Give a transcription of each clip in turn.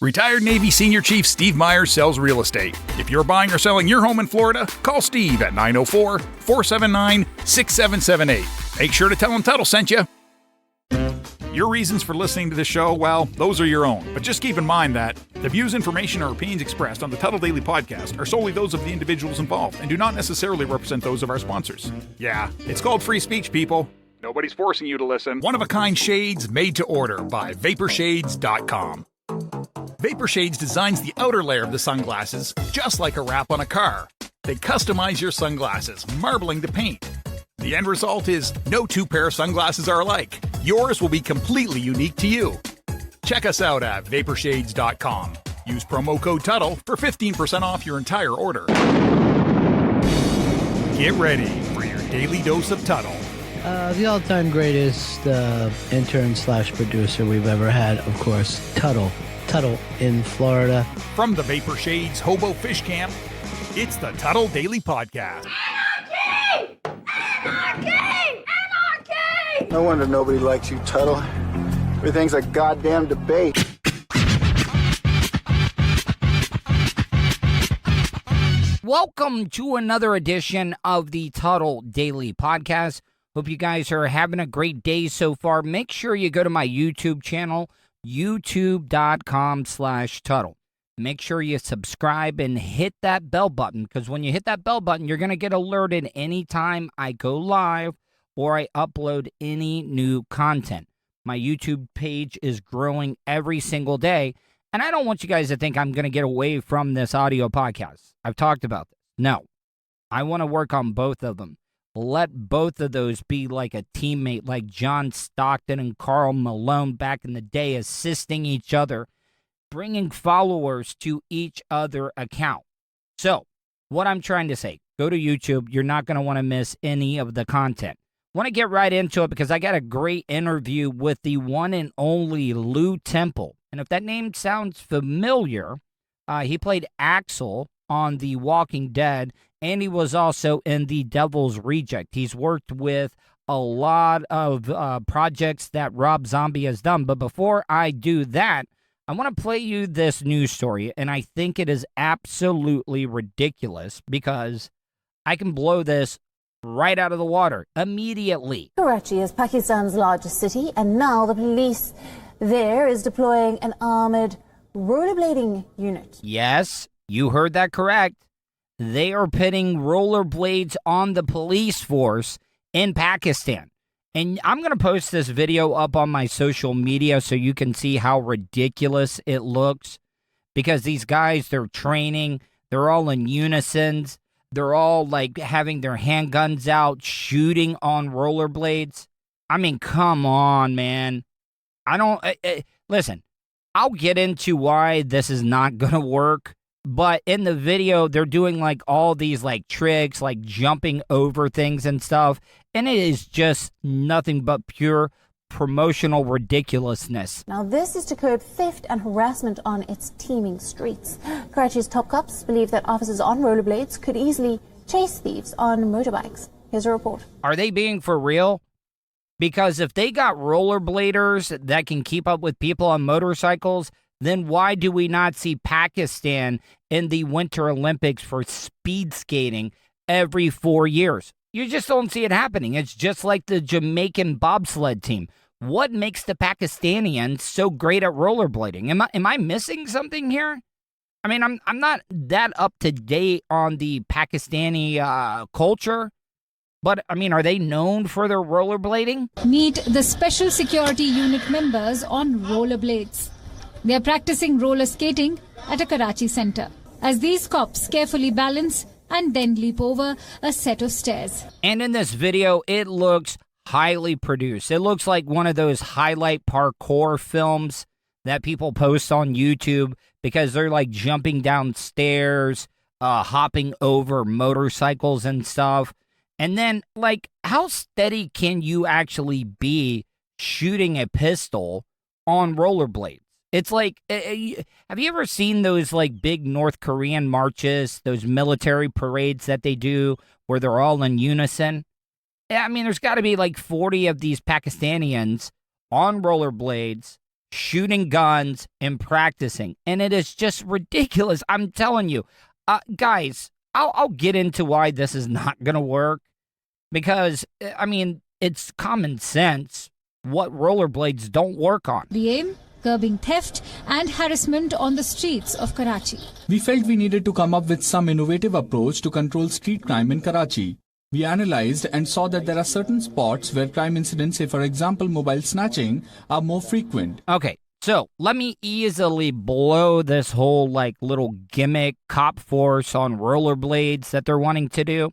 Retired Navy Senior Chief Steve Myers sells real estate. If you're buying or selling your home in Florida, call Steve at 904-479-6778. Make sure to tell him Tuddle sent you. Your reasons for listening to this show, well, those are your own. But just keep in mind that the views, information, or opinions expressed on the Tuddle Daily Podcast are solely those of the individuals involved and do not necessarily represent those of our sponsors. Yeah, it's called free speech, people. Nobody's forcing you to listen. One-of-a-kind shades made to order by VaporShades.com. Vapor Shades designs the outer layer of the sunglasses just like a wrap on a car. They customize your sunglasses, marbling the paint. The end result is no two pair of sunglasses are alike. Yours will be completely unique to you. Check us out at VaporShades.com. Use promo code Tuddle for 15% off your entire order. Get ready for your daily dose of Tuddle. The all-time greatest intern/producer we've ever had, of course, Tuddle. Tuddle in Florida. From the Vapor Shades Hobo Fish Camp, it's the Tuddle Daily Podcast. Anarchy! Anarchy! Anarchy! No wonder nobody likes you, Tuddle. Everything's a goddamn debate. Welcome to another edition of the Tuddle Daily Podcast. Hope you guys are having a great day so far. Make sure you go to my YouTube channel, youtube.com/Tuddle. Make sure you subscribe and hit that bell button, because when you hit that bell button, you're going to get alerted anytime I go live or I upload any new content. My YouTube page is growing every single day, and I don't want you guys to think I'm going to get away from this audio podcast. I've talked about this. No, I want to work on both of them. Let both of those be like a teammate, like John Stockton and Karl Malone back in the day, assisting each other, bringing followers to each other account. So, what I'm trying to say, go to YouTube. You're not going to want to miss any of the content. Want to get right into it because I got a great interview with the one and only Lew Temple. And if that name sounds familiar, he played Axel on The Walking Dead, and he was also in The Devil's Reject. He's worked with a lot of projects that Rob Zombie has done. But before I do that, I want to play you this news story, and I think it is absolutely ridiculous because I can blow this right out of the water immediately. Karachi is Pakistan's largest city, and now the police there is deploying an armored rollerblading unit. Yes, you heard that correct. They are pitting rollerblades on the police force in Pakistan. And I'm going to post this video up on my social media so you can see how ridiculous it looks. Because these guys, they're training. They're all in unison. They're all like having their handguns out, shooting on rollerblades. I mean, come on, man. Listen, I'll get into why this is not going to work. But in the video, they're doing like all these like tricks, like jumping over things and stuff. And it is just nothing but pure promotional ridiculousness. Now this is to curb theft and harassment on its teeming streets. Karachi's top cops believe that officers on rollerblades could easily chase thieves on motorbikes. Here's a report. Are they being for real? Because if they got rollerbladers that can keep up with people on motorcycles, then why do we not see Pakistan in the Winter Olympics for speed skating every 4 years? You just don't see it happening. It's just like the Jamaican bobsled team. What makes the Pakistanians so great at rollerblading? Am I missing something here? I mean, I'm not that up to date on the Pakistani culture, but I mean, are they known for their rollerblading? Meet the Special Security Unit members on rollerblades. They are practicing roller skating at a Karachi center as these cops carefully balance and then leap over a set of stairs. And in this video, it looks highly produced. It looks like one of those highlight parkour films that people post on YouTube because they're like jumping down stairs, hopping over motorcycles and stuff. And then, like, how steady can you actually be shooting a pistol on rollerblades? It's like, have you ever seen those like big North Korean marches, those military parades that they do where they're all in unison? I mean, there's got to be like 40 of these Pakistanians on rollerblades shooting guns and practicing. And it is just ridiculous. I'm telling you, guys, I'll get into why this is not going to work. Because, I mean, it's common sense what rollerblades don't work on. The aim? Curbing theft and harassment on the streets of Karachi. We felt we needed to come up with some innovative approach to control street crime in Karachi. We analyzed and saw that there are certain spots where crime incidents, say for example mobile snatching, are more frequent. Okay, so let me easily blow this whole like little gimmick cop force on rollerblades that they're wanting to do.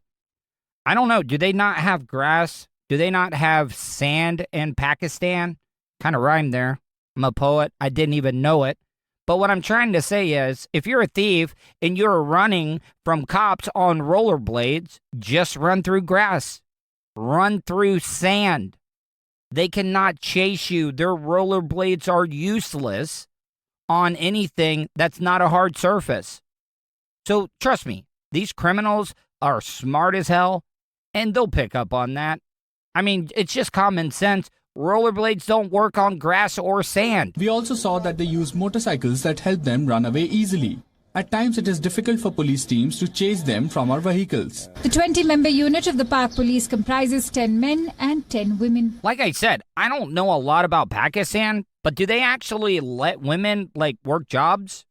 I don't know, do they not have grass? Do they not have sand in Pakistan? Kind of rhymed there. I'm a poet. I didn't even know it. But what I'm trying to say is, if you're a thief and you're running from cops on rollerblades, just run through grass. Run through sand. They cannot chase you. Their rollerblades are useless on anything that's not a hard surface. So trust me, these criminals are smart as hell, and they'll pick up on that. I mean, it's just common sense. Rollerblades don't work on grass or sand. We also saw that they use motorcycles that help them run away easily. At times, it is difficult for police teams to chase them from our vehicles. The 20-member unit of the Pak Police comprises 10 men and 10 women. Like I said, I don't know a lot about Pakistan, but do they actually let women, like, work jobs?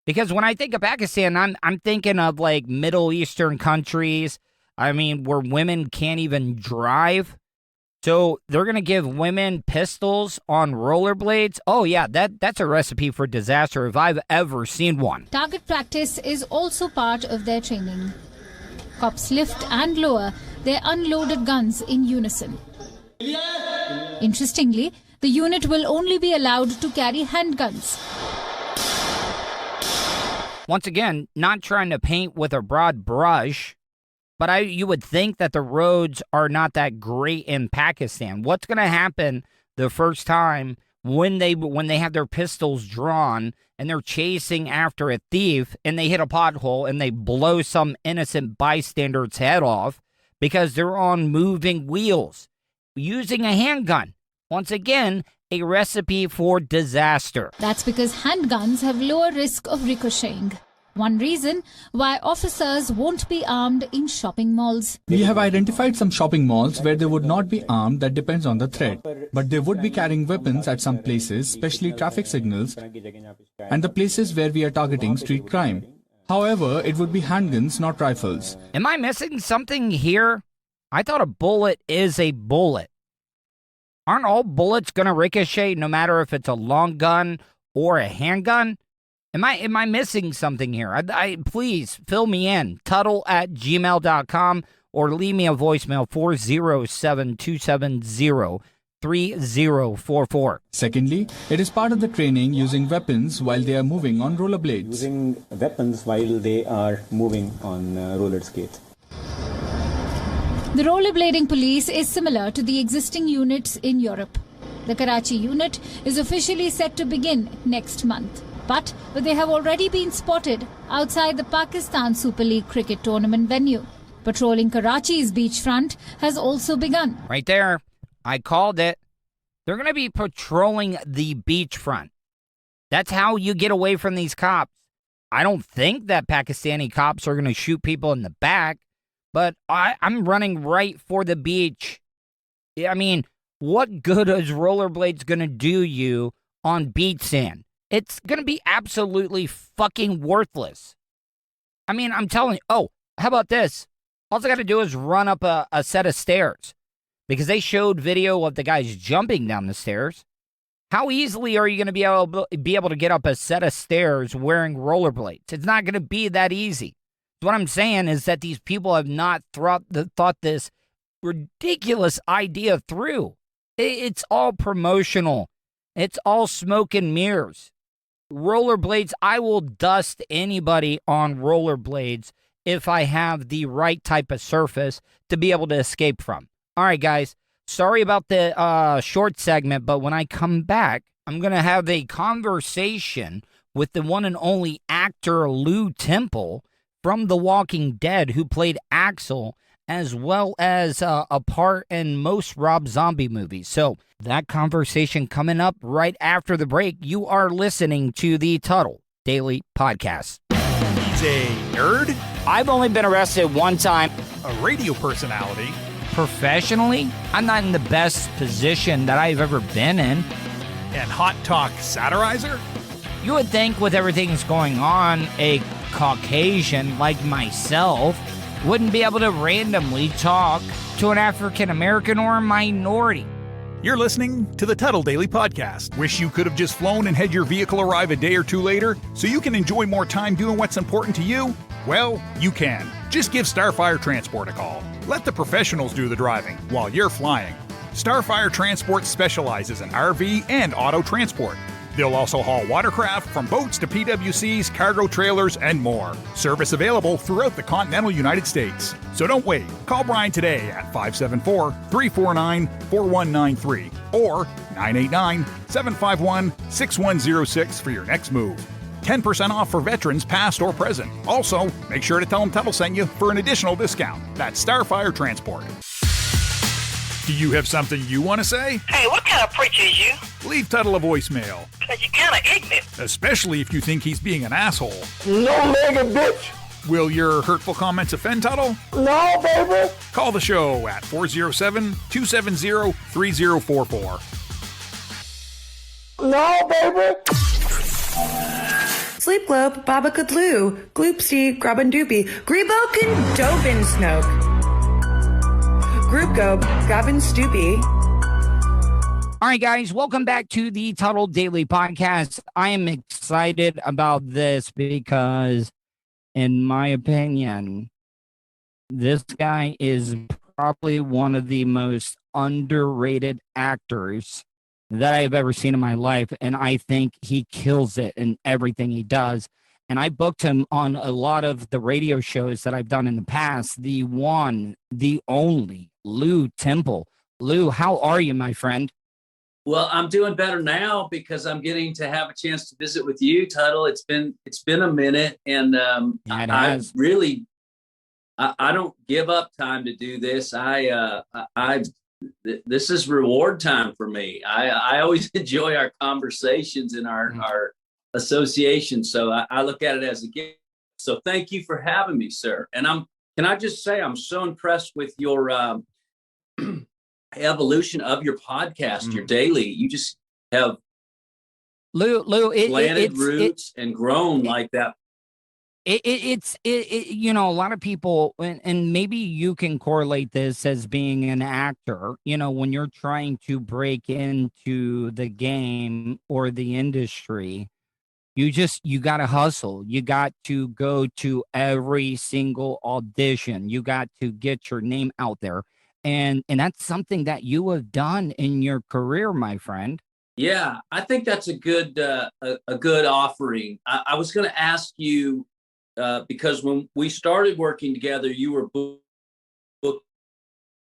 Because when I think of Pakistan, I'm thinking of, like, Middle Eastern countries, I mean, where women can't even drive. So they're going to give women pistols on rollerblades? Oh, yeah, that's a recipe for disaster if I've ever seen one. Target practice is also part of their training. Cops lift and lower their unloaded guns in unison. Interestingly, the unit will only be allowed to carry handguns. Once again, not trying to paint with a broad brush, but you would think that the roads are not that great in Pakistan. What's going to happen the first time when they have their pistols drawn and they're chasing after a thief and they hit a pothole and they blow some innocent bystander's head off because they're on moving wheels using a handgun? Once again, a recipe for disaster. That's because handguns have lower risk of ricocheting. One reason why officers won't be armed in shopping malls. We have identified some shopping malls where they would not be armed. That depends on the threat. But they would be carrying weapons at some places, especially traffic signals, and the places where we are targeting street crime. However, it would be handguns, not rifles. Am I missing something here? I thought a bullet is a bullet. Aren't all bullets going to ricochet no matter if it's a long gun or a handgun? Am I missing something here? Please fill me in. Tuddle@gmail.com or leave me a voicemail 407-270-3044. Secondly, it is part of the training using weapons while they are moving on rollerblades. Using weapons while they are moving on roller skates. The rollerblading police is similar to the existing units in Europe. The Karachi unit is officially set to begin next month. But they have already been spotted outside the Pakistan Super League cricket tournament venue. Patrolling Karachi's beachfront has also begun. Right there. I called it. They're going to be patrolling the beachfront. That's how you get away from these cops. I don't think that Pakistani cops are going to shoot people in the back, but I'm running right for the beach. I mean, what good is rollerblades going to do you on beach sand? It's going to be absolutely fucking worthless. I mean, I'm telling you. Oh, how about this? All I got to do is run up a set of stairs. Because they showed video of the guys jumping down the stairs. How easily are you going to be able to get up a set of stairs wearing rollerblades? It's not going to be that easy. What I'm saying is that these people have not thought this ridiculous idea through. It's all promotional. It's all smoke and mirrors. Rollerblades, I will dust anybody on rollerblades if I have the right type of surface to be able to escape from. All right, guys, sorry about the short segment, but when I come back, I'm going to have a conversation with the one and only actor Lew Temple from The Walking Dead, who played Axel as well as a part in most Rob Zombie movies. So that conversation coming up right after the break. You are listening to the Tuddle Daily Podcast. He's a nerd, I've only been arrested one time. a radio personality, Professionally, I'm not in the best position that I've ever been in. and hot talk satirizer. You would think with everything that's going on, a Caucasian like myself wouldn't be able to randomly talk to an African American or a minority. You're listening to the Tuddle Daily Podcast. Wish you could have just flown and had your vehicle arrive a day or two later so you can enjoy more time doing what's important to you? Well, you can. Just give Starfire Transport a call. Let the professionals do the driving while you're flying. Starfire Transport specializes in RV and auto transport. They'll also haul watercraft from boats to PWCs, cargo trailers, and more. Service available throughout the continental United States. So don't wait. Call Brian today at 574-349-4193 or 989-751-6106 for your next move. 10% off for veterans past or present. Also, make sure to tell them Tuddle sent you for an additional discount. That's Starfire Transport. Do you have something you want to say? Hey, what kind of preacher is you? Leave Tuddle a voicemail, Cause you kind of ignorant. especially if you think he's being an asshole. No-legged bitch. Will your hurtful comments offend Tuddle? No, baby. Call the show at 407-270-3044. No, baby. Sleep Globe, Baba Kadlu, Gloopsy, Grabbandoopy, Grebo Dobin Snoke. Group Gobe, Gavin Stoopy. All right, guys, welcome back to the Tuddle Daily Podcast. I am excited about this because, in my opinion, this guy is probably one of the most underrated actors that I've ever seen in my life, and I think he kills it in everything he does. And I booked him on a lot of the radio shows that I've done in the past. The one, the only, Lew Temple. Lew, how are you, my friend? Well, I'm doing better now because I'm getting to have a chance to visit with you, Tuddle. It's been a minute, and I don't give up time to do this. This is reward time for me. I always enjoy our conversations in our association, so I look at it as a gift. So thank you for having me, sir. And can I just say I'm so impressed with your evolution of your podcast, your daily. You just have Lew, planted roots and grown like that. It's you know, a lot of people, and maybe you can correlate this as being an actor, you know, when you're trying to break into the game or the industry, you got to hustle. You got to go to every single audition. You got to get your name out there. And that's something that you have done in your career, my friend. Yeah, I think that's a good offering. I was going to ask you, because when we started working together, you were booking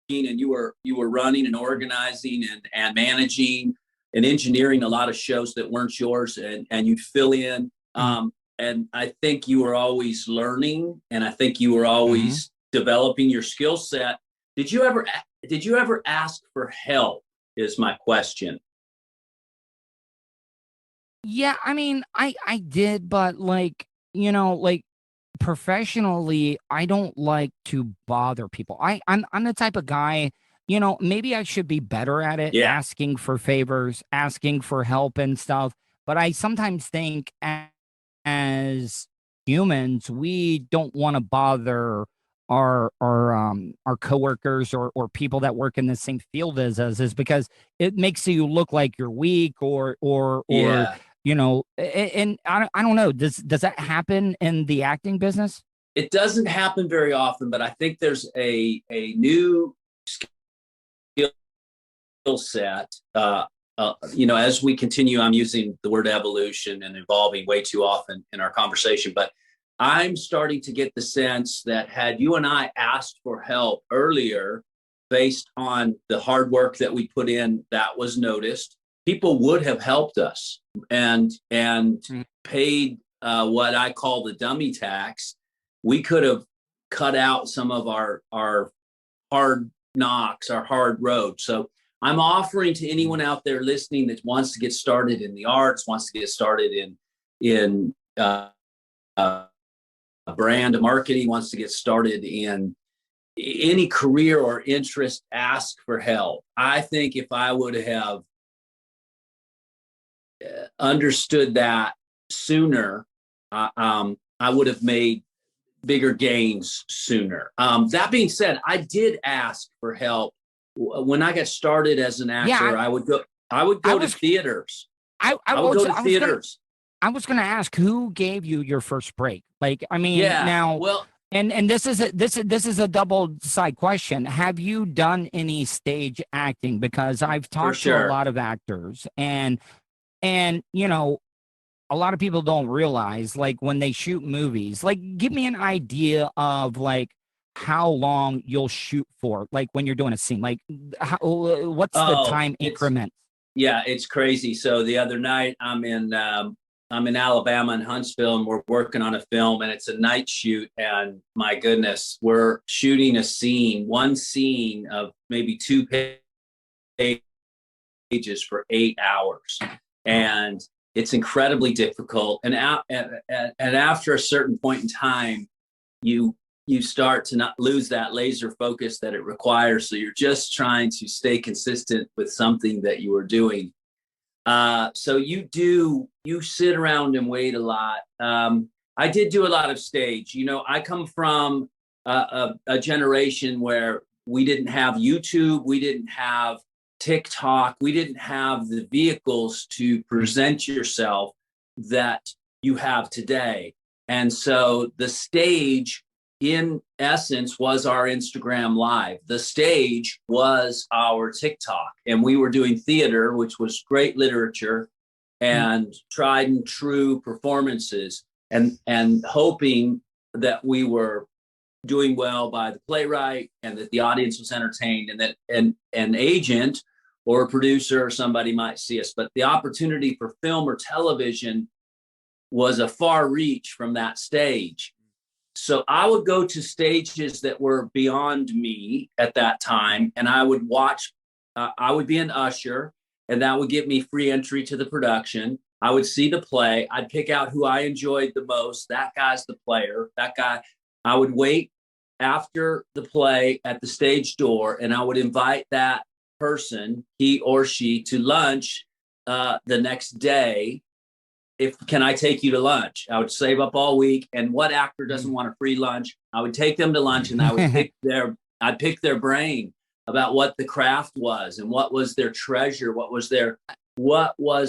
and you were running and organizing and managing and engineering a lot of shows that weren't yours, and you'd fill in. And I think you were always learning, and I think you were always developing your skill set. Did you ever ask for help, is my question. Yeah, I mean, I did, but like, you know, like professionally, I don't like to bother people. I'm the type of guy, you know, maybe I should be better at it, asking for favors, asking for help and stuff. But I sometimes think as humans, we don't want to bother our coworkers or people that work in the same field as us, is because it makes you look like you're weak or you know, and I don't know. Does that happen in the acting business? It doesn't happen very often, but I think there's a new skill set. You know, as we continue, I'm using the word evolution and evolving way too often in our conversation, but I'm starting to get the sense that had you and I asked for help earlier, based on the hard work that we put in, that was noticed, people would have helped us and paid what I call the dummy tax. We could have cut out some of our hard knocks, our hard road. So I'm offering to anyone out there listening that wants to get started in the arts, wants to get started in brand marketing, wants to get started in any career or interest, ask for help. I think if I would have understood that sooner, I would have made bigger gains sooner. That being said, I did ask for help when I got started as an actor. I would go to theaters. I would go to theaters. I was going to ask, who gave you your first break? Like, I mean, now, well, and this is a double side question. Have you done any stage acting? Because I've talked to a lot of actors, and you know, a lot of people don't realize, like, when they shoot movies, like, give me an idea of like how long you'll shoot for, like when you're doing a scene, like what's the time increment? Yeah, it's crazy. So the other night I'm in Alabama in Huntsville, and we're working on a film, and it's a night shoot. And my goodness, we're shooting one scene of maybe 2 pages for 8 hours. And it's incredibly difficult. And after a certain point in time, you start to not lose that laser focus that it requires. So you're just trying to stay consistent with something that you are doing. So you sit around and wait a lot. I did do a lot of stage. You know, I come from a generation where we didn't have YouTube, we didn't have TikTok, we didn't have the vehicles to present yourself that you have today. And so the stage, in essence, was our Instagram Live. The stage was our TikTok, and we were doing theater, which was great literature and tried and true performances, and hoping that we were doing well by the playwright and that the audience was entertained, and that an agent or a producer or somebody might see us. But the opportunity for film or television was a far reach from that stage. So I would go to stages that were beyond me at that time, and I would watch. I would be an usher, and that would give me free entry to the production. I would see the play. I'd pick out who I enjoyed the most. That guy's the player. That guy. I would wait after the play at the stage door, and I would invite that person, he or she, to lunch the next day. Can I take you to lunch? I would save up all week. And what actor doesn't want a free lunch? I would take them to lunch, and I would I'd pick their brain about what the craft was and what was their treasure, what was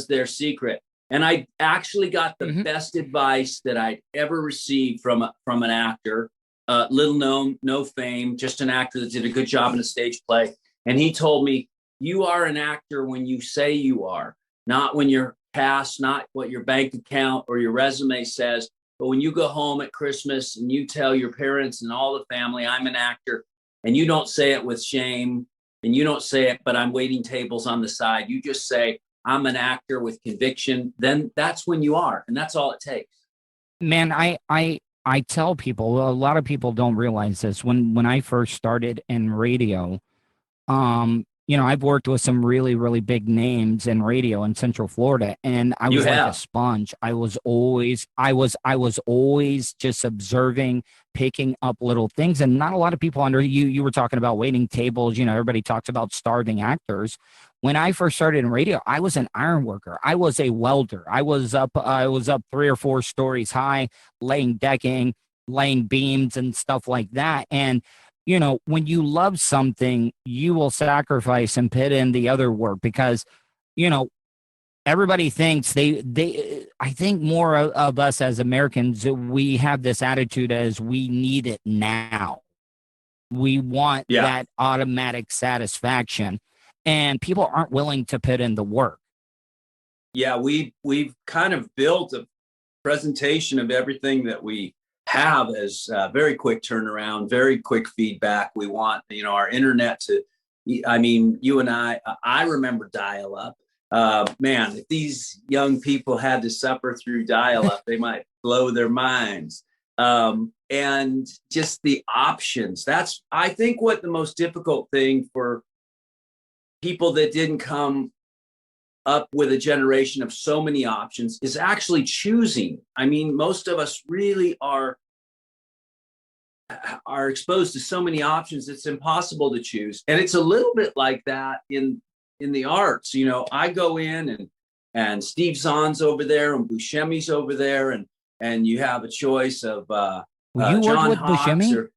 their secret. And I actually got the best advice that I'd ever received from an actor, little known, no fame, just an actor that did a good job in a stage play. And he told me, you are an actor when you say you are, not when you're cast, not what your bank account or your resume says, but when you go home at Christmas and you tell your parents and all the family, I'm an actor, and you don't say it with shame, and you don't say it, but I'm waiting tables on the side. You just say, I'm an actor with conviction. Then that's when you are, and that's all it takes. Man, I tell people, a lot of people don't realize this. When I first started in radio, you know, I've worked with some really, really big names in radio in Central Florida, and I was like a sponge. I was always just observing, picking up little things, and not a lot of people you were talking about waiting tables. You know, everybody talks about starving actors. When I first started in radio, I was an iron worker. I was a welder. I was up 3 or 4 stories high, laying decking, laying beams and stuff like that. And you know, when you love something, you will sacrifice and put in the other work, because, you know, everybody thinks I think more of us as Americans, we have this attitude as we need it now. We want that automatic satisfaction, and people aren't willing to put in the work. Yeah, we've kind of built a presentation of everything that we have as very quick turnaround, very quick feedback. We want, you know, our internet to, I mean, you and I remember dial-up. Man, if these young people had to suffer through dial-up, they might blow their minds. and just the options. That's, I think, what the most difficult thing for people that didn't come up with a generation of so many options is actually choosing. I mean, most of us really are exposed to so many options, it's impossible to choose. And it's a little bit like that in the arts. You know, I go in and Steve Zahn's over there and Buscemi's over there, and you have a choice of you John worked with Hawkes Buscemi?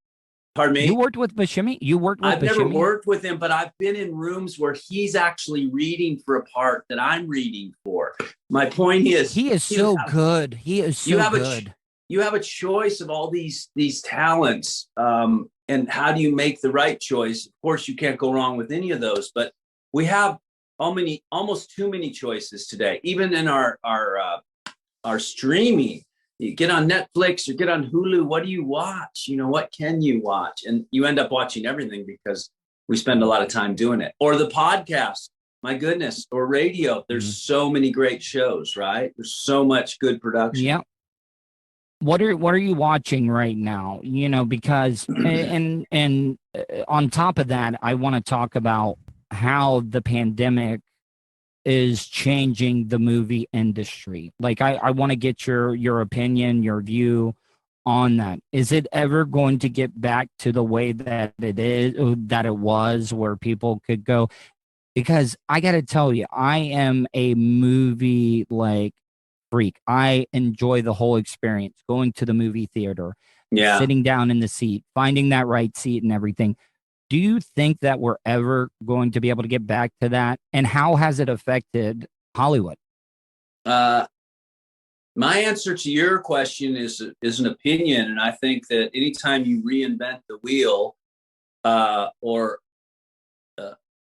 Pardon me? You worked with Buscemi? You worked with I've Buscemi? never worked with him, but I've been in rooms where he's actually reading for a part that I'm reading for. My point is, he is so good. He is so good. You have a choice of all these talents, and how do you make the right choice? Of course, you can't go wrong with any of those, but we have almost too many choices today. Even in our streaming, you get on Netflix or get on Hulu. What do you watch? You know, what can you watch? And you end up watching everything because we spend a lot of time doing it. Or the podcast, my goodness, or radio. There's so many great shows, right? There's so much good production. Yeah. What are you watching right now? You know, because and on top of that, I want to talk about how the pandemic is changing the movie industry. Like, I want to get your opinion, your view on that. Is it ever going to get back to the way that it was, where people could go? Because I got to tell you, I am a movie freak. I enjoy the whole experience, going to the movie theater, sitting down in the seat, finding that right seat and everything. Do you think that we're ever going to be able to get back to that? And how has it affected Hollywood? My answer to your question is an opinion. And I think that anytime you reinvent the wheel or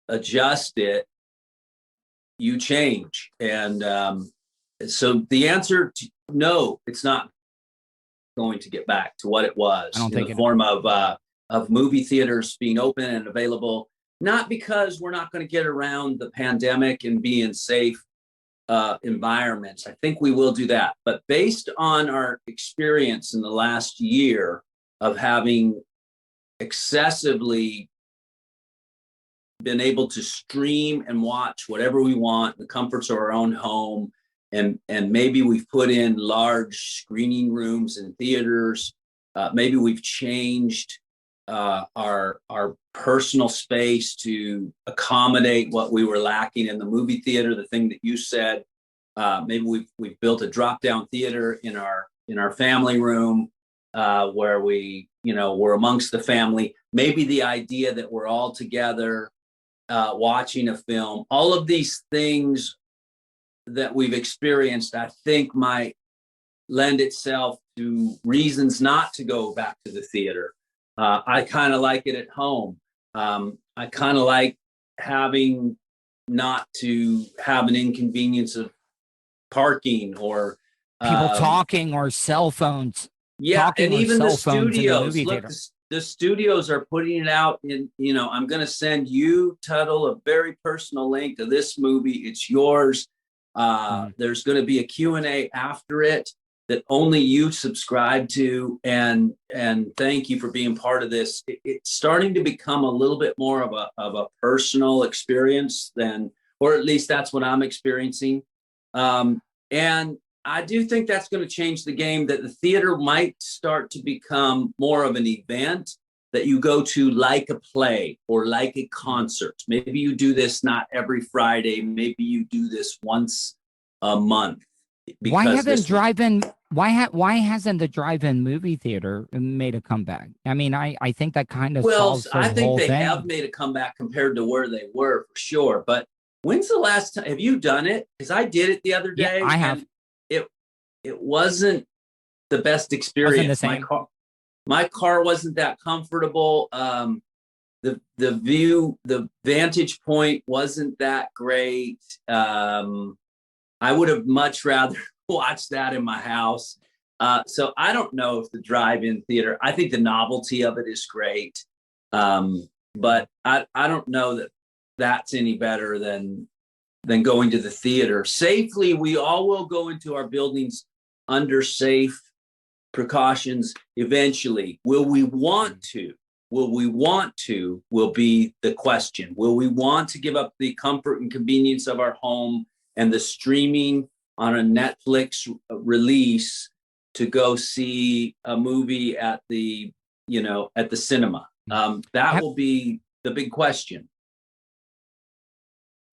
adjust it, you change. And so the answer to no, it's not going to get back to what it was in the form of movie theaters being open and available, not because we're not going to get around the pandemic and be in safe environments. I think we will do that. But based on our experience in the last year of having excessively been able to stream and watch whatever we want, the comforts of our own home, and maybe we've put in large screening rooms in theaters, maybe we've changed our personal space to accommodate what we were lacking in the movie theater. The thing that you said, maybe we've built a drop-down theater in our family room where we're amongst the family. Maybe the idea that we're all together watching a film. All of these things that we've experienced, I think, might lend itself to reasons not to go back to the theater. I kind of like it at home. I kind of like having not to have an inconvenience of parking or people talking or cell phones. Yeah, and even the studios. Look, the studios are putting it out in, I'm going to send you, Tuddle, a very personal link to this movie. It's yours. There's going to be a Q&A after it that only you subscribe to, and thank you for being part of this. It's starting to become a little bit more of a personal experience or at least that's what I'm experiencing. And I do think that's going to change the game, that the theater might start to become more of an event that you go to, like a play or like a concert. Maybe you do this not every Friday. Maybe you do this once a month. Why hasn't the drive-in movie theater made a comeback? I mean, I think that kind of solves the I think whole they thing. have made a comeback compared to where they were, for sure. But when's the last time have you done it? Because I did it the other day. Yeah, I have. It wasn't the best experience. Wasn't the same. My car wasn't that comfortable. The view, the vantage point wasn't that great. I would have much rather watched that in my house. So I don't know if the drive-in theater, I think the novelty of it is great. But I don't know that that's any better than going to the theater. Safely, we all will go into our buildings under safe precautions eventually. Will we want to? Will be the question. Will we want to give up the comfort and convenience of our home and the streaming on a Netflix release to go see a movie at the cinema? That will be the big question.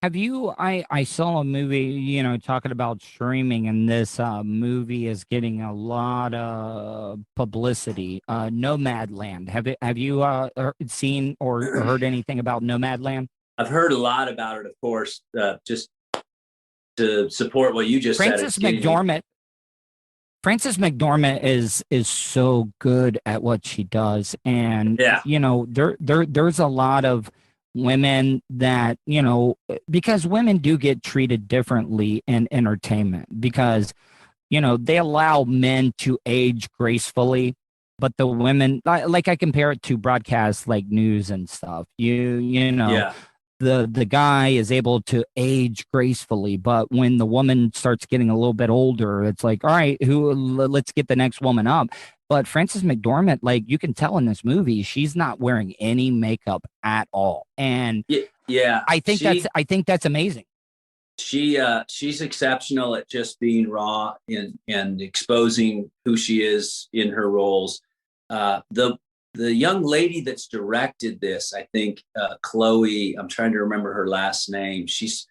Have you? I saw a movie, talking about streaming, and this movie is getting a lot of publicity. Nomadland. Have you seen or heard anything about Nomadland? I've heard a lot about it, of course. Just to support what you just said. Frances McDormand is so good at what she does, and there's a lot of women that, because women do get treated differently in entertainment, because they allow men to age gracefully, but the women, like I compare it to broadcasts like news and stuff, the guy is able to age gracefully, but when the woman starts getting a little bit older, it's like, all right, let's get the next woman up. But Frances McDormand, like, you can tell in this movie, she's not wearing any makeup at all, and I think that's amazing. She's exceptional at just being raw and exposing who she is in her roles. The young lady that's directed this, I think, Chloe, I'm trying to remember her last name. She's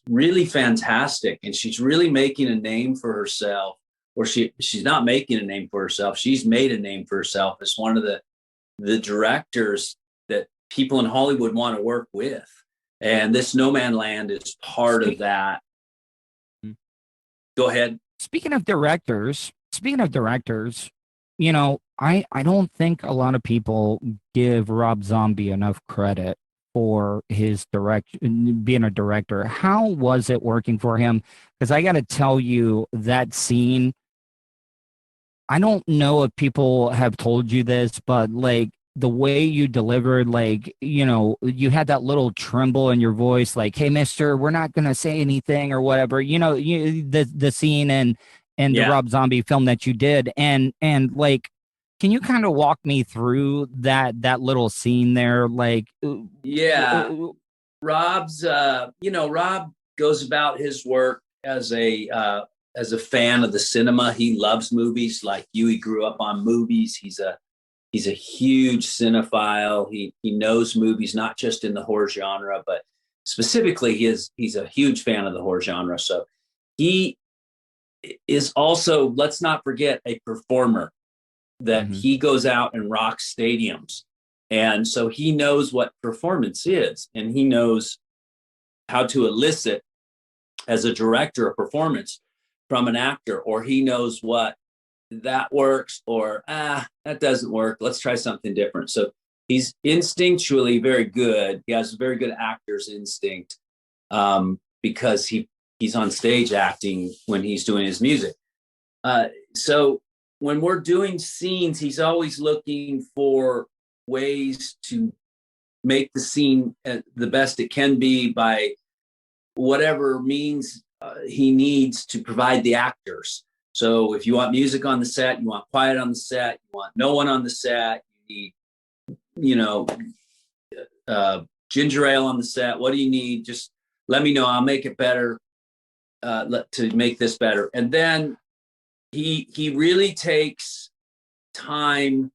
really fantastic, and she's really making a name for herself. Or she's not making a name for herself. She's made a name for herself as one of the directors that people in Hollywood want to work with. And this Nomadland is part of that. Go ahead. Speaking of directors, I don't think a lot of people give Rob Zombie enough credit for his being a director. How was it working for him? Because I got to tell you, that scene, I don't know if people have told you this, but like the way you delivered, like, you had that little tremble in your voice, like, hey, mister, we're not going to say anything or whatever, the scene and the Rob Zombie film that you did. And like, can you kind of walk me through that little scene there? Like, Rob's, Rob goes about his work as a fan of the cinema. He loves movies like you. He grew up on movies. He's a huge cinephile. He knows movies, not just in the horror genre, but specifically he's a huge fan of the horror genre. So he is also, let's not forget, a performer that he goes out and rocks stadiums. And so he knows what performance is, and he knows how to elicit, as a director, a performance from an actor, or he knows what that works, or that doesn't work, let's try something different. So he's instinctually very good. He has a very good actor's instinct, because he's on stage acting when he's doing his music. So when we're doing scenes, he's always looking for ways to make the scene the best it can be by whatever means he needs to provide the actors. So if you want music on the set, you want quiet on the set, you want no one on the set, you need, ginger ale on the set. What do you need? Just let me know. I'll make it better, to make this better. And then he really takes time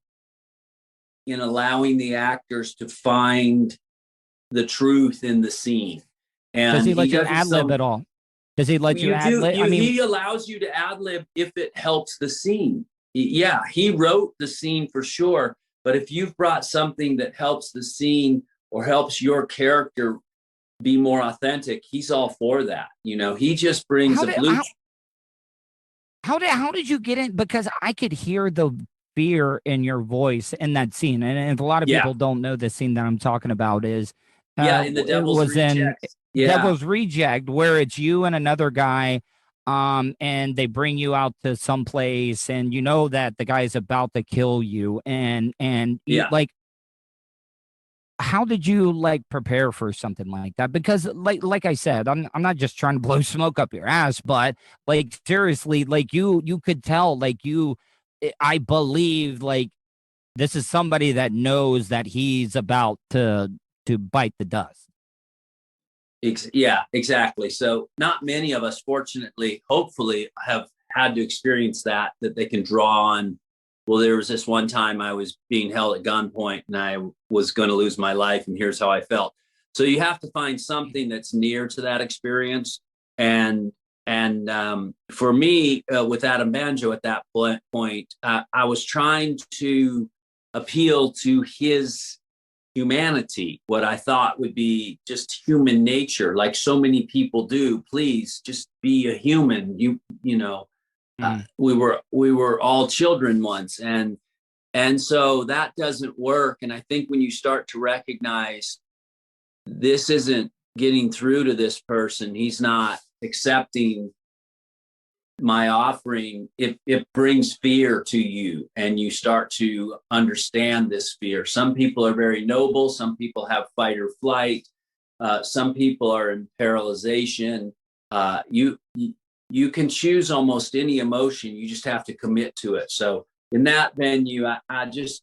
in allowing the actors to find the truth in the scene. And does he let you ad-lib at all? Does he let you ad-lib? He allows you to ad-lib if it helps the scene. Yeah, he wrote the scene for sure. But if you've brought something that helps the scene or helps your character be more authentic, he's all for that. He just brings How did you get in? Because I could hear the fear in your voice in that scene. And a lot of people don't know the scene that I'm talking about is in the Devil's Reject. Devil's Reject, where it's you and another guy, and they bring you out to some place, and you know that the guy's about to kill you, and like, how did you like prepare for something like that? Because like I said, I'm not just trying to blow smoke up your ass, but like seriously, like you could tell, like you I believe like this is somebody that knows that he's about to bite the dust. Yeah, exactly. So not many of us, fortunately, hopefully, have had to experience that they can draw on. Well, there was this one time I was being held at gunpoint and I was going to lose my life, and here's how I felt. So you have to find something that's near to that experience. And for me, with Adam Banjo at that point, I was trying to appeal to his humanity, what I thought would be just human nature, like so many people do. Please just be a human. We were all children once, and so that doesn't work. And I think when you start to recognize this isn't getting through to this person, he's not accepting my offering, it brings fear to you, and you start to understand this fear. Some people are very noble. Some people have fight or flight. Some people are in paralyzation. You can choose almost any emotion. You just have to commit to it. So in that venue, I just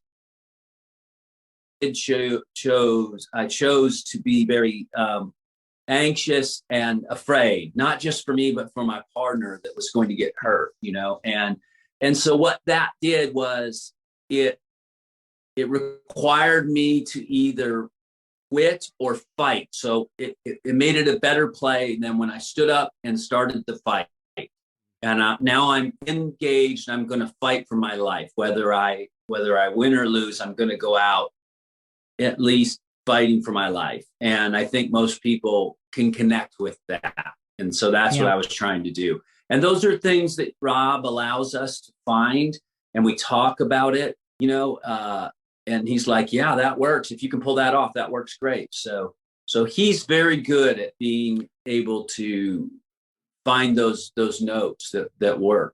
chose to be very anxious and afraid, not just for me, but for my partner that was going to get hurt, and so what that did was it required me to either quit or fight. So it made it a better play than when I stood up and started the fight. And now I'm engaged. I'm going to fight for my life, whether I win or lose. I'm going to go out at least fighting for my life. And I think most people can connect with that. And so that's what I was trying to do. And those are things that Rob allows us to find. And we talk about it, and he's like, yeah, that works. If you can pull that off, that works great. So he's very good at being able to find those notes that work.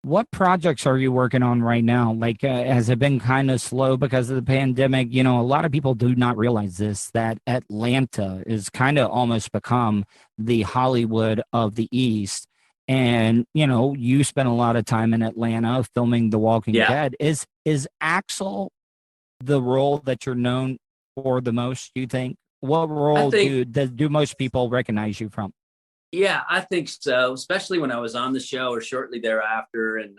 What projects are you working on right now? Like, has it been kind of slow because of the pandemic? A lot of people do not realize this, that Atlanta is kind of almost become the Hollywood of the East. And, you spent a lot of time in Atlanta filming The Walking Dead. Is Axel the role that you're known for the most, you think? What role do most people recognize you from? Yeah, I think so, especially when I was on the show or shortly thereafter. And,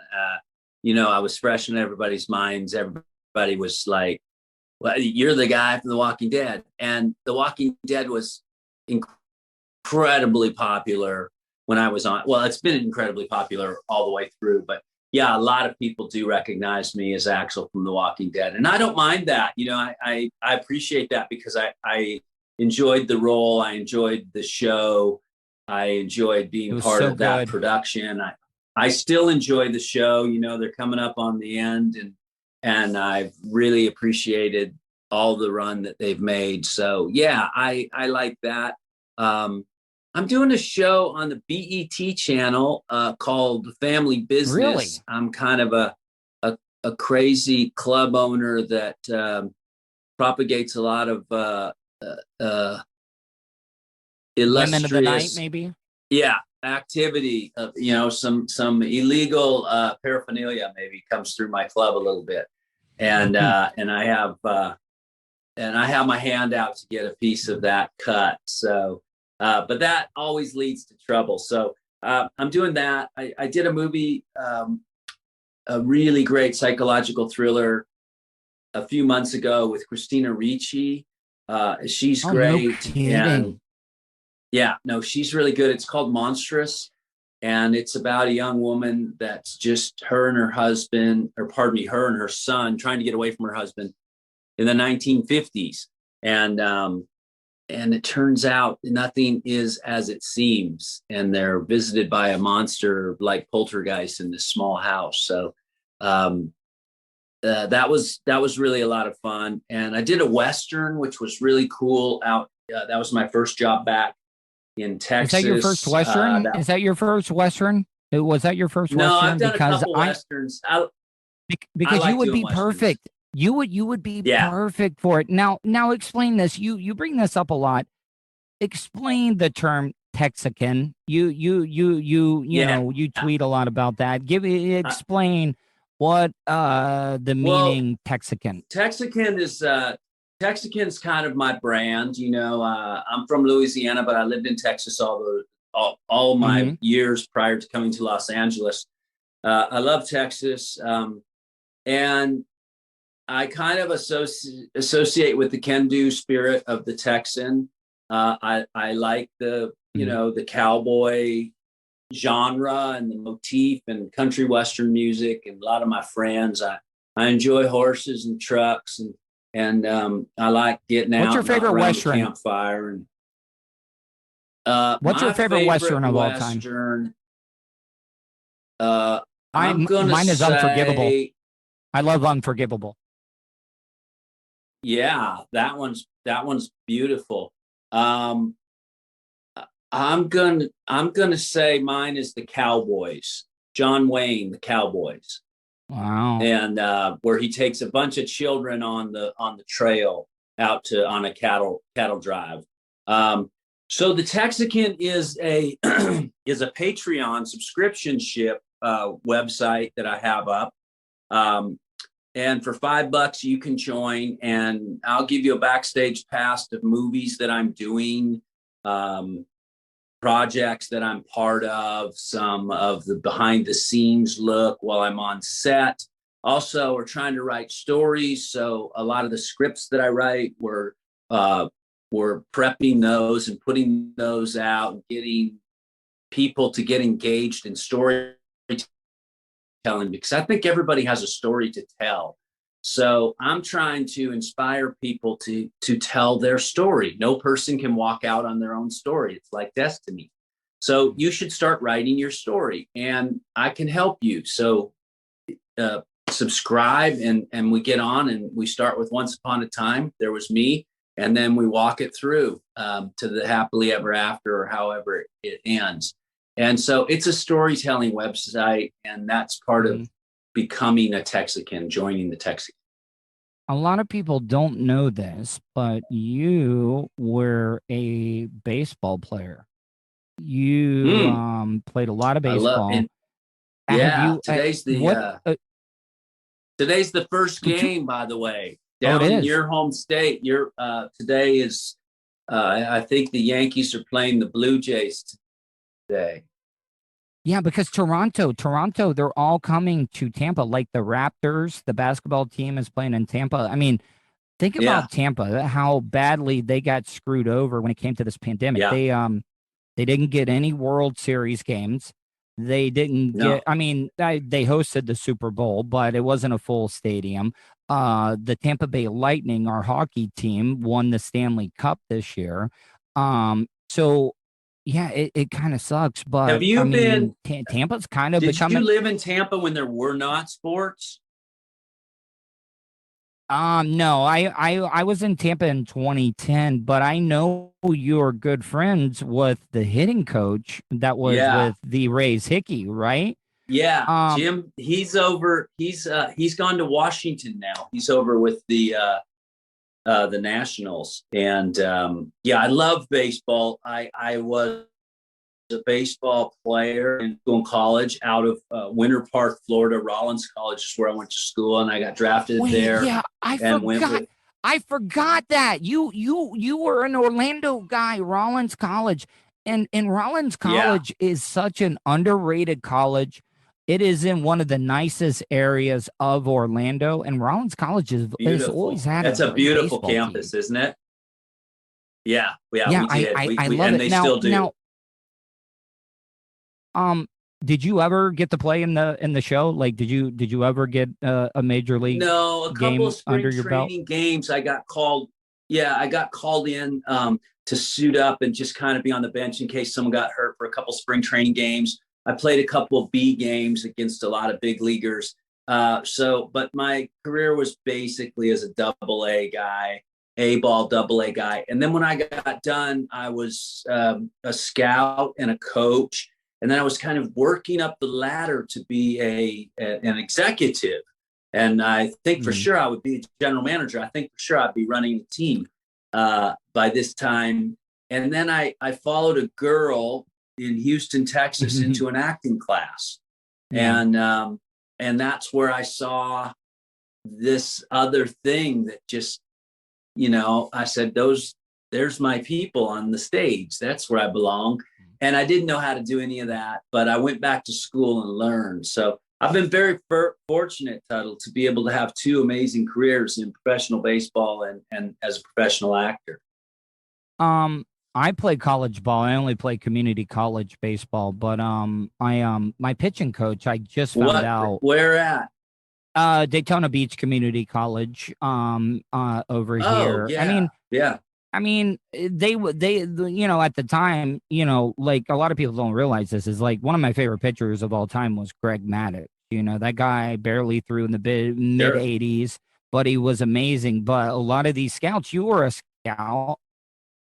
I was fresh in everybody's minds. Everybody was like, well, you're the guy from The Walking Dead. And The Walking Dead was incredibly popular when I was on. Well, it's been incredibly popular all the way through. But yeah, a lot of people do recognize me as Axel from The Walking Dead. And I don't mind that. I appreciate that because I enjoyed the role. I enjoyed the show. I enjoyed being part of that production. I still enjoy the show. They're coming up on the end, and I've really appreciated all the run that they've made. So yeah, I like that. I'm doing a show on the BET channel called Family Business. Really? I'm kind of a crazy club owner that propagates a lot of Women of the night, maybe. Yeah, activity. Some illegal paraphernalia maybe comes through my club a little bit, and I have my hand out to get a piece of that cut. So, but that always leads to trouble. So I'm doing that. I did a movie, a really great psychological thriller, a few months ago with Christina Ricci. She's great. And yeah, no, she's really good. It's called Monstrous, and it's about a young woman that's just her and her son trying to get away from her husband in the 1950s. And it turns out nothing is as it seems, and they're visited by a monster like poltergeist in this small house. So that was really a lot of fun. And I did a Western, which was really cool out. That was my first job back in Texas. Is that your first Western? Is that your first Western? Was that your first Western? No, I've done a couple Westerns. Because you would be perfect. You would be perfect for it. Now explain this. You bring this up a lot. Explain the term Texacan. You know, you tweet a lot about that. Explain what the meaning Texacan. Texacan's kind of my brand. You know, I'm from Louisiana, but I lived in Texas all my years prior to coming to Los Angeles. I love Texas, and I kind of associate with the can-do spirit of the Texan. I like the the cowboy genre and the motif and country western music, and a lot of my friends. I enjoy horses and trucks, and I like getting out. What's your favorite around western? The campfire and what's your favorite western of all time? Mine is Unforgivable. I love Unforgivable. Yeah, that one's beautiful. I'm gonna say mine is the Cowboys. John Wayne, the Cowboys. Wow. And where he takes a bunch of children on the trail out on a cattle drive. So the Texican is a Patreon subscription-ship website that I have up. And for $5 you can join, and I'll give you a backstage pass of movies that I'm doing, projects that I'm part of, some of the behind the scenes look while I'm on set. Also, we're trying to write stories. So a lot of the scripts that I write, we're prepping those and putting those out, and getting people to get engaged in storytelling, because I think everybody has a story to tell. So I'm trying to inspire people to tell their story. No person can walk out on their own story. It's like destiny. So you should start writing your story, and I can help you. So subscribe, and we get on, and we start with Once Upon a Time, There Was Me, and then we walk it through to the happily ever after, or however it ends. And so it's a storytelling website, and that's part of becoming a Texacan, joining the Texacan. A lot of people don't know this, but you were a baseball player. You played a lot of baseball. Today's the first game, by the way, down in your home state. Today is, I think the Yankees are playing the Blue Jays today. Yeah, because Toronto, they're all coming to Tampa. Like the Raptors, the basketball team is playing in Tampa. I mean, think about Tampa, how badly they got screwed over when it came to this pandemic. Yeah. They didn't get any World Series games. They didn't get, I mean, they hosted the Super Bowl, but it wasn't a full stadium. The Tampa Bay Lightning, our hockey team, won the Stanley Cup this year. So, yeah, it kind of sucks. But have you been? Tampa's kind of becoming. Did you live in Tampa when there were not sports? No, I was in Tampa in 2010, but I know you're good friends with the hitting coach that was with the Rays, Hickey, right? Yeah, Jim. He's over. He's gone to Washington now. He's over with the Nationals, and I love baseball. I was a baseball player in college out of Winter Park, Florida. Rollins College is where I went to school, and I got drafted there. Yeah, I forgot that you were an Orlando guy, Rollins College, and Rollins College is such an underrated college. It is in one of the nicest areas of Orlando, and Rollins College has always had. That's a beautiful campus, isn't it? Yeah, we did. I love and it. They still do. Did you ever get to play in the show? Like, did you ever get a major league? No, a couple of spring your training games. I got called. Yeah, I got called in to suit up and just kind of be on the bench in case someone got hurt for a couple spring training games. I played a couple of B games against a lot of big leaguers. But my career was basically as a AA guy, A-ball AA guy. And then when I got done, I was a scout and a coach. And then I was kind of working up the ladder to be an executive. And I think for sure I would be a general manager. I think for sure I'd be running a team by this time And then I followed a girl in Houston, Texas, into an acting class. Yeah. And that's where I saw this other thing that just, I said, there's my people on the stage. That's where I belong. And I didn't know how to do any of that, but I went back to school and learned. So I've been very fortunate, Tuddle, to be able to have two amazing careers in professional baseball and as a professional actor. I play college ball. I only play community college baseball, but my pitching coach, I just found out. Where at? Daytona Beach Community College over here. Yeah. I mean, they at the time, like a lot of people don't realize this, is like one of my favorite pitchers of all time was Greg Maddux. That guy barely threw in the mid 80s, but he was amazing. But a lot of these scouts, you were a scout,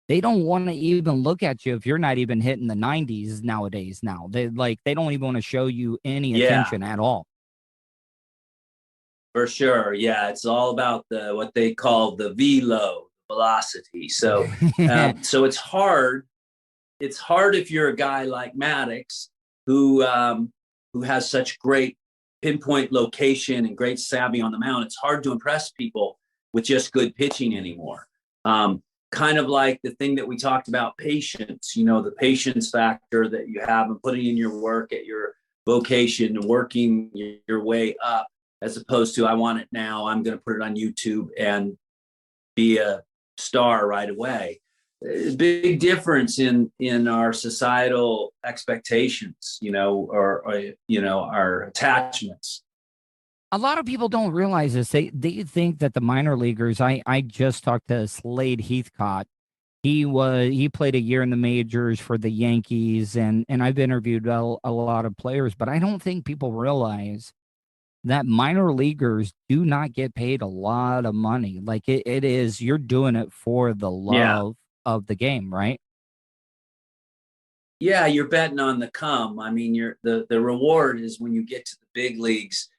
they don't want to even look at you if you're not even hitting the 90s nowadays. Now they don't even want to show you any attention at all. For sure. Yeah. It's all about what they call the velo, velocity. So, so it's hard. It's hard if you're a guy like Maddux who has such great pinpoint location and great savvy on the mound. It's hard to impress people with just good pitching anymore. Kind of like the thing that we talked about, patience, the patience factor that you have and putting in your work at your vocation and working your way up, as opposed to, I want it now, I'm going to put it on YouTube and be a star right away. Big difference in our societal expectations, or our attachments. A lot of people don't realize this. They think that the minor leaguers. I just talked to Slade Heathcott. He played a year in the majors for the Yankees, and I've interviewed a lot of players, but I don't think people realize that minor leaguers do not get paid a lot of money. Like it is, you're doing it for the love of the game, right? Yeah, you're betting on the come. I mean, the reward is when you get to the big leagues.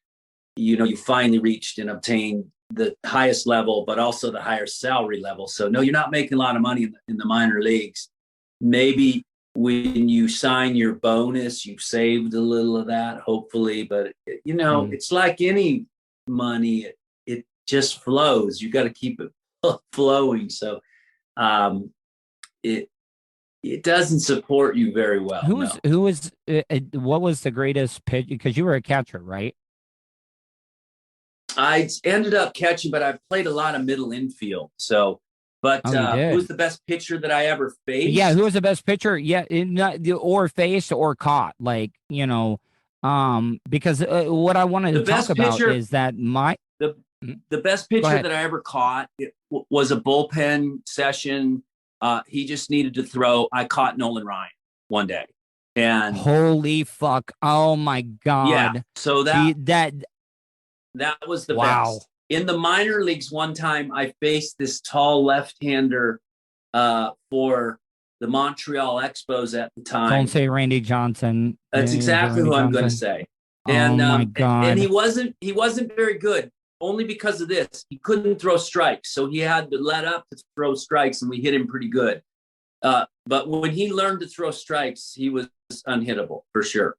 You finally reached and obtained the highest level, but also the higher salary level. So no, you're not making a lot of money in the minor leagues. Maybe when you sign your bonus, you've saved a little of that, hopefully. But it's like any money; it just flows. You got to keep it flowing. So it doesn't support you very well. What was the greatest pitch? Because you were a catcher, right? I ended up catching, but I played a lot of middle infield. So, who was the best pitcher that I ever faced? Yeah, who was the best pitcher? Yeah, or faced or caught, because what I wanted to talk about is that the best pitcher that I ever caught was a bullpen session. He just needed to throw. I caught Nolan Ryan one day, and holy fuck! Oh my god! Yeah, so that was the best. In the minor leagues, one time I faced this tall left-hander for the Montreal Expos at the time. Don't say Randy Johnson. That's exactly who I'm going to say. And, oh my God. And he wasn't very good, only because of this. He couldn't throw strikes, so he had to let up to throw strikes, and we hit him pretty good. But when he learned to throw strikes, he was unhittable for sure.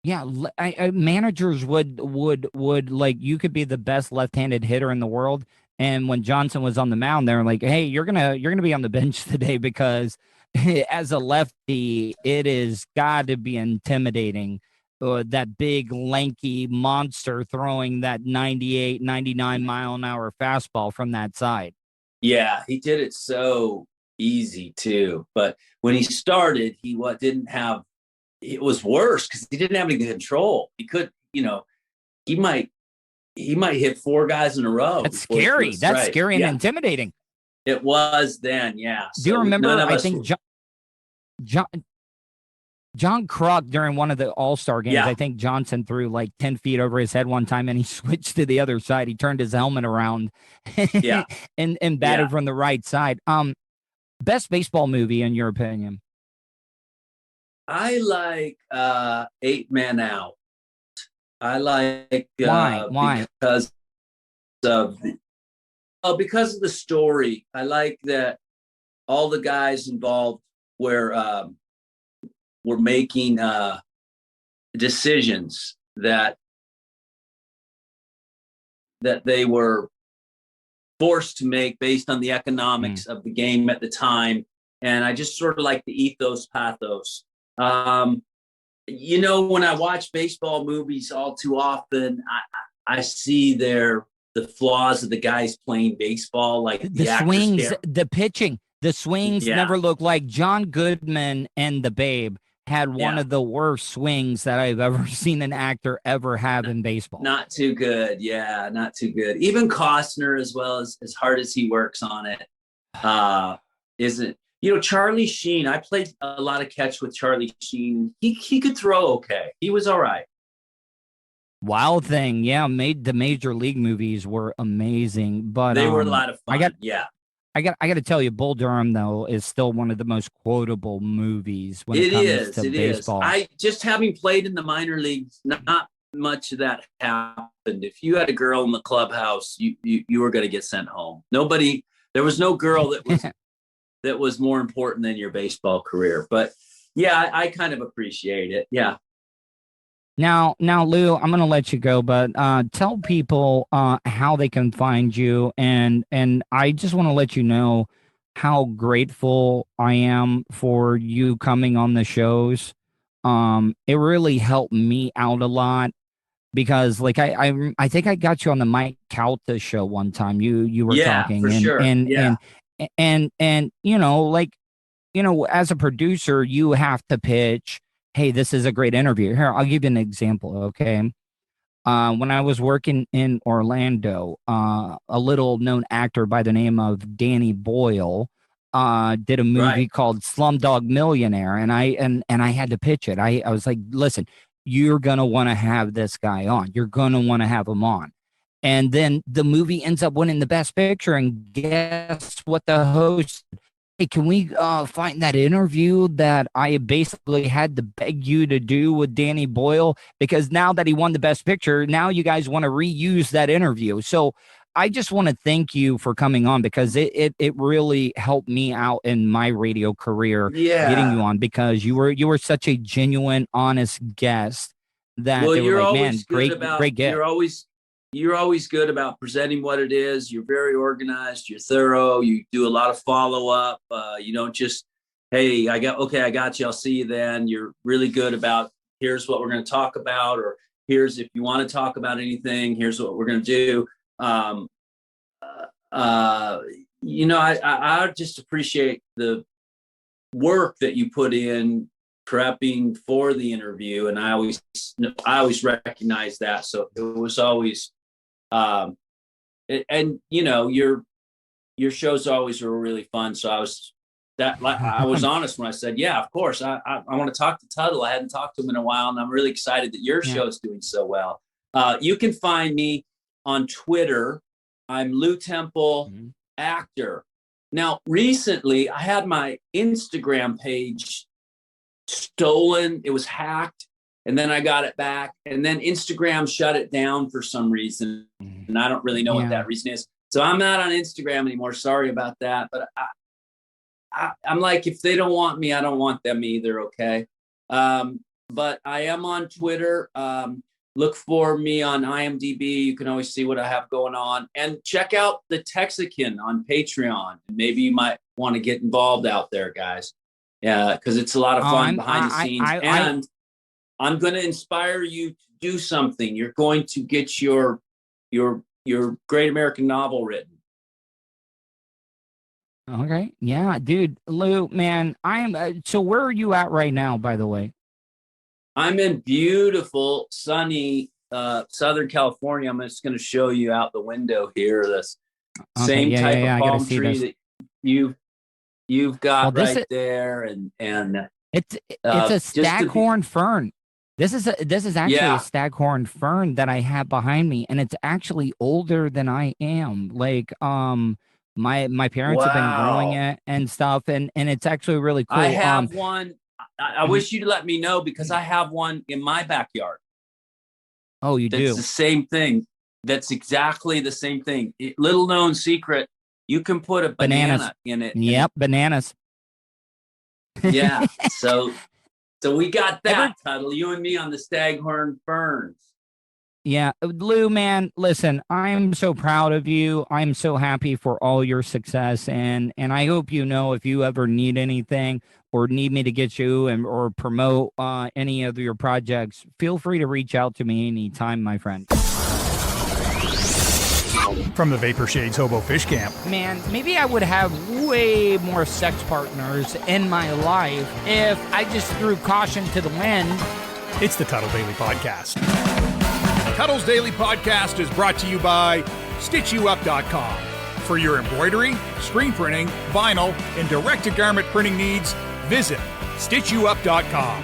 Yeah, managers would like, you could be the best left-handed hitter in the world, and when Johnson was on the mound, they're like, "Hey, you're gonna be on the bench today because as a lefty, it is got to be intimidating." That big, lanky monster throwing that 98, 99 mile an hour fastball from that side. Yeah, he did it so easy too. But when he started, didn't have. It was worse because he didn't have any control. He could, he might hit four guys in a row. That's scary. That's scary and intimidating. It was then, yeah. Do you remember? I think John Kruk during one of the All-Star games. I think Johnson threw like 10 feet over his head one time, and he switched to the other side. He turned his helmet around, and batted from the right side. Best baseball movie in your opinion? I like 8 Men Out. I like why? Because of the story. I like that all the guys involved were making decisions that they were forced to make based on the economics of the game at the time. And I just sort of like the ethos, pathos. You know, when I watch baseball movies all too often, I see the flaws of the guys playing baseball, like the swings, the pitching, the swings never look like John Goodman and the Babe had one of the worst swings that I've ever seen an actor ever have in baseball. Not too good. Yeah, not too good. Even Costner, as well as hard as he works on it, isn't. You know, Charlie Sheen, I played a lot of catch with Charlie Sheen. He could throw okay. He was all right. Wild Thing, the Major League movies were amazing, but they were a lot of fun. I got to tell you, Bull Durham though is still one of the most quotable movies when it comes to baseball. I just having played in the minor leagues, not much of that happened. If you had a girl in the clubhouse, you were going to get sent home. There was no girl that was that was more important than your baseball career. But yeah, I kind of appreciate it. Yeah. Now, Lew, I'm going to let you go, but tell people how they can find you. And I just want to let you know how grateful I am for you coming on the shows. It really helped me out a lot because, like, I think I got you on the Mike Calta show one time. You were talking, for sure. And you know, like, you know, as a producer, you have to pitch, hey, this is a great interview. Here, I'll give you an example, okay? When I was working in Orlando, a little known actor by the name of Danny Boyle did a movie called Slumdog Millionaire, and I had to pitch it. I was like, listen, you're gonna want to have this guy on. You're gonna want to have him on. And then the movie ends up winning the Best Picture, and guess what the host, hey, can we find that interview that I basically had to beg you to do with Danny Boyle? Because now that he won the Best Picture, now you guys want to reuse that interview. So I just want to thank you for coming on because it really helped me out in my radio career getting you on because you were such a genuine, honest guest that they were like, man, great guest. You're always good about presenting what it is. You're very organized. You're thorough. You do a lot of follow up. You don't just, hey, I got you. I'll see you then. You're really good about here's what we're going to talk about, or here's if you want to talk about anything. Here's what we're going to do. You know, I just appreciate the work that you put in prepping for the interview, and I always recognize that. So it was always. And you know, your shows always were really fun. So I was honest when I said, yeah, of course, I want to talk to Tuddle. I hadn't talked to him in a while, and I'm really excited that your show is doing so well. You can find me on Twitter. I'm Lew Temple, actor. Now, recently, I had my Instagram page stolen. It was hacked. And then I got it back, and then Instagram shut it down for some reason, and I don't really know what that reason is. So I'm not on Instagram anymore. Sorry about that, but I'm like, if they don't want me, I don't want them either. Okay, but I am on Twitter. Look for me on IMDb. You can always see what I have going on, and check out the Texacan on Patreon. Maybe you might want to get involved out there, guys. Yeah, because it's a lot of fun behind the scenes. I'm going to inspire you to do something. You're going to get your Great American Novel written. Okay. Yeah, dude. Lew, man, so where are you at right now, by the way? I'm in beautiful, sunny Southern California. I'm just going to show you out the window here. This same type of palm tree that you've got there. And it's a Stackhorn Fern. This is actually a Stackhorn Fern that I have behind me, and it's actually older than I am. Like, my parents have been growing it and stuff, and it's actually really cool. I have one. I wish you'd let me know because I have one in my backyard. Oh, you do? It's the same thing. That's exactly the same thing. Little known secret. You can put a banana in it. Yep, bananas. Yeah. So we got that, Tuddle. You and me on the Stackhorn Ferns. Yeah, Lew, man, listen, I'm so proud of you. I'm so happy for all your success, and I hope you know if you ever need anything or need me to get you or promote any of your projects, feel free to reach out to me anytime, my friend. From the Vapor Shades Hobo Fish Camp. Man, maybe I would have way more sex partners in my life if I just threw caution to the wind. It's the Tuddle Daily Podcast. Tuddle's Daily Podcast is brought to you by StitchYouUp.com. For your embroidery, screen printing, vinyl, and direct-to-garment printing needs, visit StitchYouUp.com.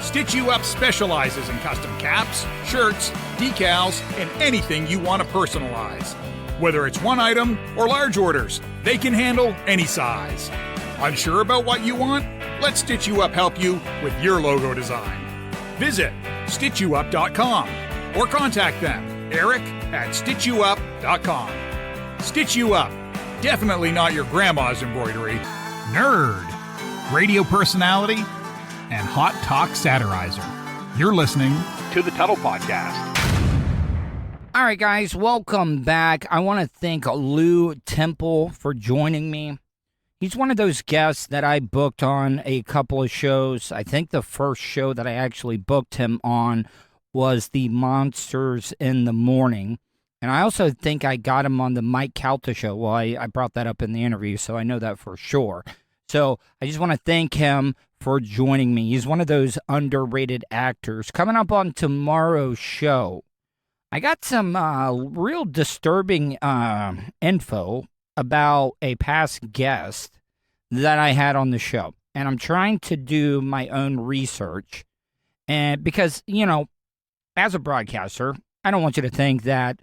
Stitch You Up specializes in custom caps, shirts, decals, and anything you want to personalize. Whether it's one item or large orders, they can handle any size. Unsure about what you want? Let Stitch You Up help you with your logo design. Visit StitchYouUp.com or contact them, Eric at StitchYouUp.com. Stitch You Up. Definitely not your grandma's embroidery. Nerd. Radio personality and hot talk satirizer. You're listening to the Tuddle Podcast. All right, guys, welcome back. I want to thank Lew Temple for joining me. He's one of those guests that I booked on a couple of shows. I think the first show that I actually booked him on was the Monsters in the Morning. And I also think I got him on the Mike Calta show. Well, I brought that up in the interview, so I know that for sure. So I just want to thank him for joining me. He's one of those underrated actors. Coming up on tomorrow's show, I got some real disturbing info about a past guest that I had on the show. And I'm trying to do my own research. And because, you know, as a broadcaster, I don't want you to think that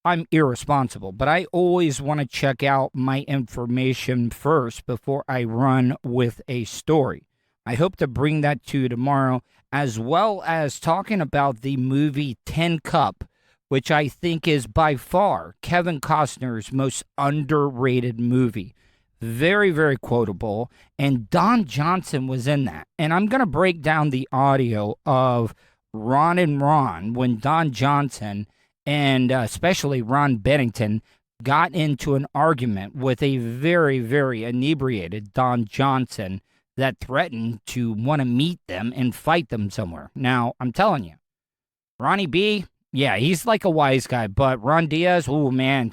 I'm irresponsible, but I always want to check out my information first before I run with a story. I hope to bring that to you tomorrow, as well as talking about the movie Tin Cup, which I think is by far Kevin Costner's most underrated movie. Very, very quotable, and Don Johnson was in that. And I'm going to break down the audio of Ron and Ron when Don Johnson and especially Ron Bennington got into an argument with a very, very inebriated Don Johnson that threatened to want to meet them and fight them somewhere. Now, I'm telling you, Ronnie B., yeah, he's like a wise guy, but Ron Diaz, oh man,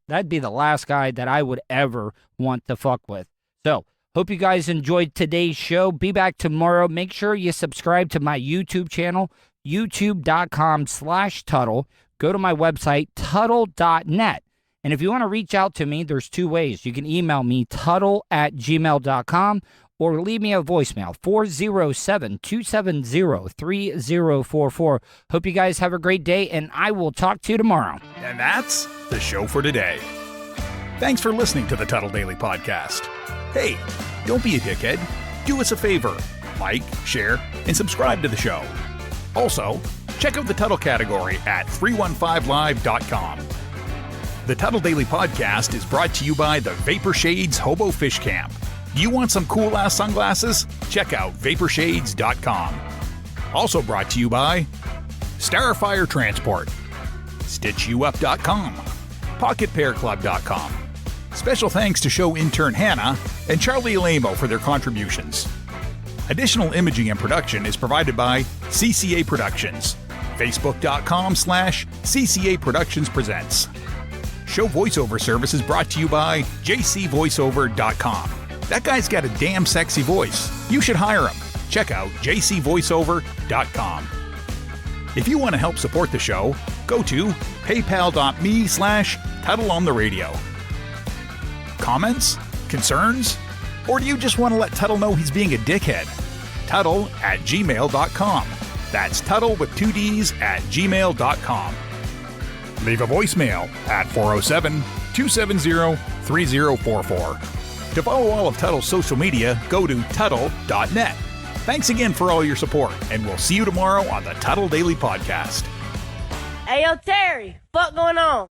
that'd be the last guy that I would ever want to fuck with. So, hope you guys enjoyed today's show. Be back tomorrow. Make sure you subscribe to my YouTube channel, youtube.com/Tuddle. Go to my website, Tuddle.net. And if you want to reach out to me, there's two ways. You can email me, Tuddle@gmail.com, or leave me a voicemail, 407-270-3044. Hope you guys have a great day, and I will talk to you tomorrow. And that's the show for today. Thanks for listening to the Tuddle Daily Podcast. Hey, don't be a dickhead. Do us a favor. Like, share, and subscribe to the show. Also, check out the Tuddle category at 315live.com. The Tuddle Daily Podcast is brought to you by the Vapor Shades Hobo Fish Camp. Do you want some cool-ass sunglasses? Check out vaporshades.com. Also brought to you by Starfire Transport, StitchYouUp.com, PocketPairClub.com. Special thanks to show intern Hannah and Charlie Alamo for their contributions. Additional imaging and production is provided by CCA Productions. Facebook.com/CCA Productions Presents. Show voiceover service is brought to you by JCVoiceover.com. That guy's got a damn sexy voice. You should hire him. Check out JCVoiceover.com. If you want to help support the show, go to paypal.me/TuddleOnTheRadio. Comments? Concerns? Or do you just want to let Tuddle know he's being a dickhead? Tuddle@gmail.com. That's Tuddle with 2 Ds at gmail.com. Leave a voicemail at 407-270-3044. To follow all of Tuddle's social media, go to Tuddle.net. Thanks again for all your support, and we'll see you tomorrow on the Tuddle Daily Podcast. Hey, yo, Terry, what's going on?